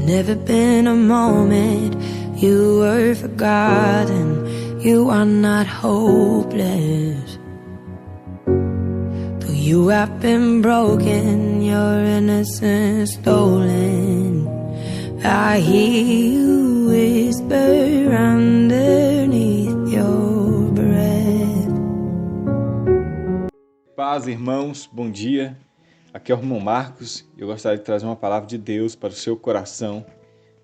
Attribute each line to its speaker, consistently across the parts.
Speaker 1: never been a moment you were forgotten. You are not hopeless. Though you have been broken, your innocence stolen, I hear you whisper underneath your breath.
Speaker 2: Paz, irmãos, bom dia. Aqui é o irmão Marcos e eu gostaria de trazer uma palavra de Deus para o seu coração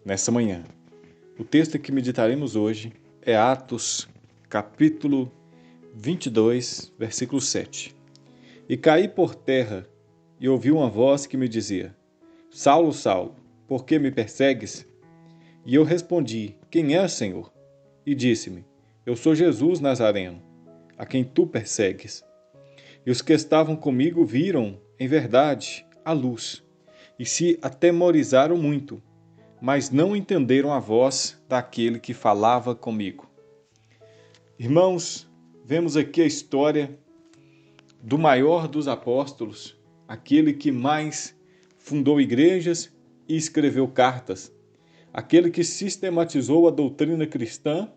Speaker 2: nessa manhã. O texto que meditaremos hoje é Atos, capítulo 22, versículo 7. E caí por terra e ouvi uma voz que me dizia: Saulo, Saulo, por que me persegues? E eu respondi: Quem és, Senhor? E disse-me: Eu sou Jesus Nazareno, a quem tu persegues. E os que estavam comigo viram, em verdade, a luz, e se atemorizaram muito, mas não entenderam a voz daquele que falava comigo. Irmãos, vemos aqui a história do maior dos apóstolos, aquele que mais fundou igrejas e escreveu cartas, aquele que sistematizou a doutrina cristã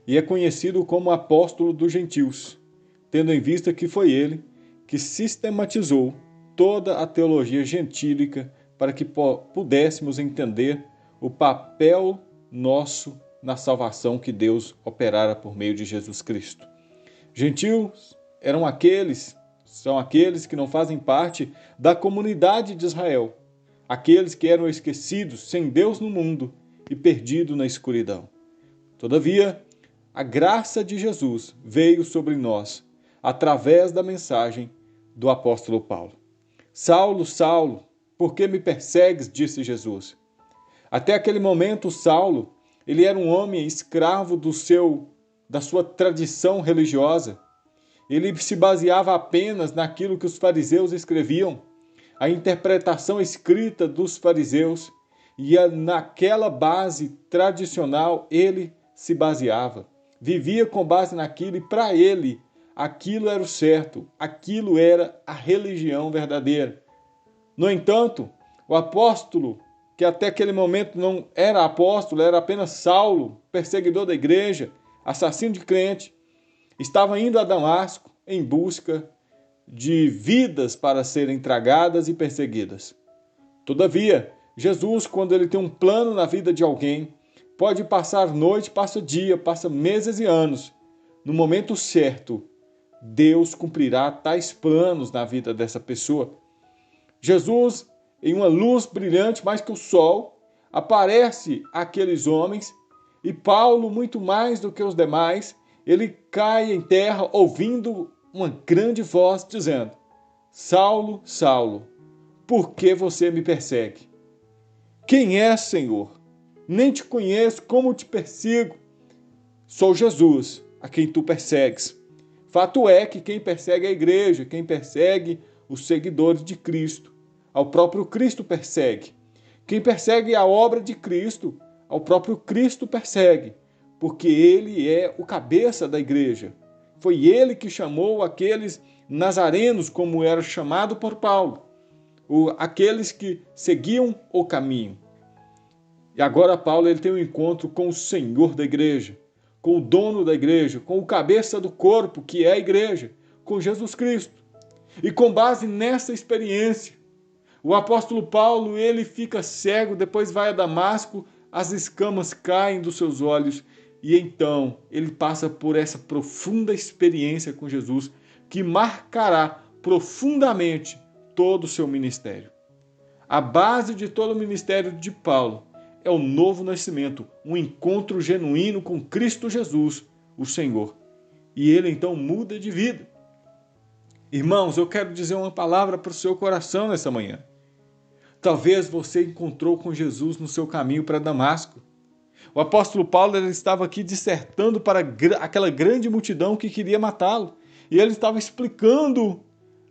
Speaker 2: e é conhecido como apóstolo dos gentios, tendo em vista que foi ele que sistematizou toda a teologia gentílica para que pudéssemos entender o papel nosso na salvação que Deus operara por meio de Jesus Cristo. Gentios são aqueles que não fazem parte da comunidade de Israel, aqueles que eram esquecidos, sem Deus no mundo e perdidos na escuridão. Todavia, a graça de Jesus veio sobre nós através da mensagem do apóstolo Paulo. Saulo, Saulo, por que me persegues? Disse Jesus. Até aquele momento, Saulo, ele era um homem escravo da sua tradição religiosa. Ele se baseava apenas naquilo que os fariseus escreviam, a interpretação escrita dos fariseus, e naquela base tradicional ele se baseava. Vivia com base naquilo e para ele aquilo era o certo, aquilo era a religião verdadeira. No entanto, o apóstolo, que até aquele momento não era apóstolo, era apenas Saulo, perseguidor da igreja, assassino de crente, estava indo a Damasco em busca de vidas para serem tragadas e perseguidas. Todavia, Jesus, quando ele tem um plano na vida de alguém, pode passar noite, passa dia, passa meses e anos. No momento certo, Deus cumprirá tais planos na vida dessa pessoa. Jesus, em uma luz brilhante mais que o sol, aparece àqueles homens e Paulo, muito mais do que os demais, ele cai em terra ouvindo uma grande voz dizendo: Saulo, Saulo, por que você me persegue? Quem és, Senhor? Nem te conheço, como te persigo? Sou Jesus, a quem tu persegues. Fato é que quem persegue a igreja, quem persegue os seguidores de Cristo, ao próprio Cristo persegue. Quem persegue a obra de Cristo, ao próprio Cristo persegue, porque ele é o cabeça da igreja. Foi ele que chamou aqueles nazarenos, como era chamado por Paulo, aqueles que seguiam o caminho. E agora Paulo ele tem um encontro com o Senhor da igreja, com o dono da igreja, com o cabeça do corpo, que é a igreja, com Jesus Cristo. E com base nessa experiência, o apóstolo Paulo, ele fica cego, depois vai a Damasco, as escamas caem dos seus olhos e então ele passa por essa profunda experiência com Jesus que marcará profundamente todo o seu ministério. A base de todo o ministério de Paulo é o novo nascimento, um encontro genuíno com Cristo Jesus, o Senhor. E ele então muda de vida. Irmãos, eu quero dizer uma palavra para o seu coração nessa manhã. Talvez você encontrou com Jesus no seu caminho para Damasco. O apóstolo Paulo ele estava aqui dissertando para aquela grande multidão que queria matá-lo. E ele estava explicando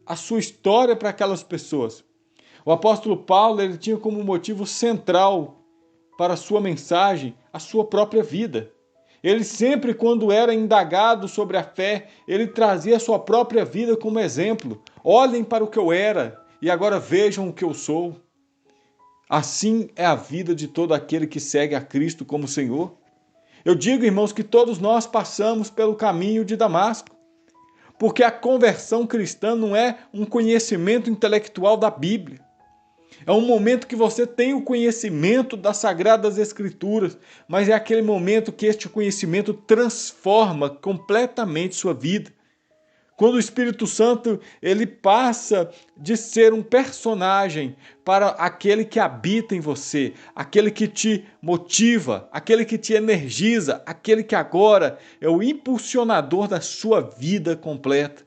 Speaker 2: a sua história para aquelas pessoas. O apóstolo Paulo ele tinha como motivo central para a sua mensagem a sua própria vida. Ele sempre, quando era indagado sobre a fé, ele trazia a sua própria vida como exemplo. Olhem para o que eu era e agora vejam o que eu sou. Assim é a vida de todo aquele que segue a Cristo como Senhor. Eu digo, irmãos, que todos nós passamos pelo caminho de Damasco, porque a conversão cristã não é um conhecimento intelectual da Bíblia. É um momento que você tem o conhecimento das Sagradas Escrituras, mas é aquele momento que este conhecimento transforma completamente sua vida. Quando o Espírito Santo ele passa de ser um personagem para aquele que habita em você, aquele que te motiva, aquele que te energiza, aquele que agora é o impulsionador da sua vida completa.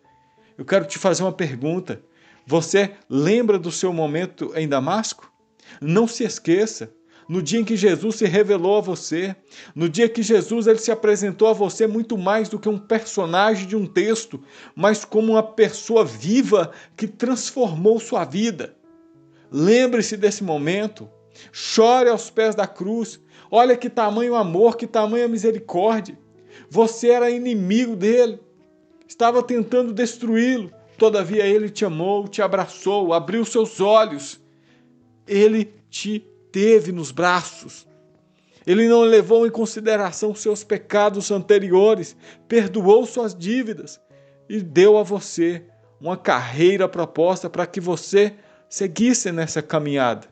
Speaker 2: Eu quero te fazer uma pergunta. Você lembra do seu momento em Damasco? Não se esqueça. No dia em que Jesus se revelou a você, no dia que Jesus ele se apresentou a você muito mais do que um personagem de um texto, mas como uma pessoa viva que transformou sua vida. Lembre-se desse momento, chore aos pés da cruz, olha que tamanho amor, que tamanha misericórdia. Você era inimigo dele, estava tentando destruí-lo, todavia ele te amou, te abraçou, abriu seus olhos, ele te teve nos braços. Ele não levou em consideração seus pecados anteriores, perdoou suas dívidas e deu a você uma carreira proposta para que você seguisse nessa caminhada.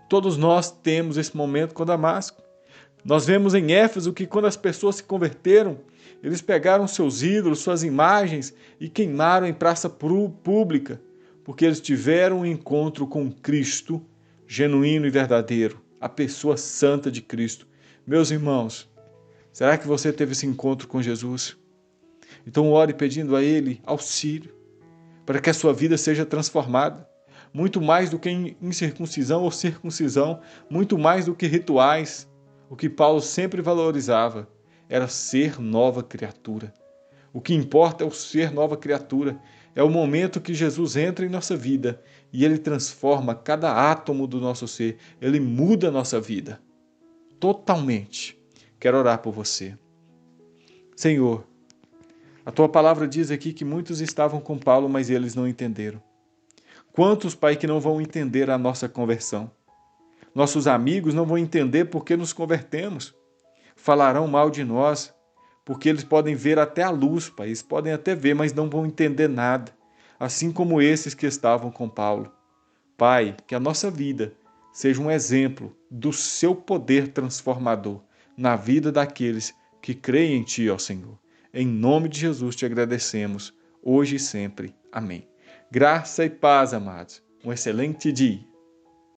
Speaker 2: Todos nós temos esse momento com Damasco. Nós vemos em Éfeso que quando as pessoas se converteram, eles pegaram seus ídolos, suas imagens e queimaram em praça pública, porque eles tiveram um encontro com Cristo genuíno e verdadeiro, a pessoa santa de Cristo. Meus irmãos, será que você teve esse encontro com Jesus? Então ore pedindo a Ele auxílio, para que a sua vida seja transformada, muito mais do que em circuncisão ou circuncisão, muito mais do que rituais. O que Paulo sempre valorizava era ser nova criatura. O que importa é o ser nova criatura. É o momento que Jesus entra em nossa vida e Ele transforma cada átomo do nosso ser. Ele muda a nossa vida totalmente. Quero orar por você. Senhor, a Tua palavra diz aqui que muitos estavam com Paulo, mas eles não entenderam. Quantos, Pai, que não vão entender a nossa conversão? Nossos amigos não vão entender porque nos convertemos. Falarão mal de nós, porque eles podem ver até a luz, Pai. Eles podem até ver, mas não vão entender nada. Assim como esses que estavam com Paulo. Pai, que a nossa vida seja um exemplo do Seu poder transformador na vida daqueles que creem em Ti, ó Senhor. Em nome de Jesus te agradecemos, hoje e sempre. Amém. Graça e paz, amados. Um excelente dia.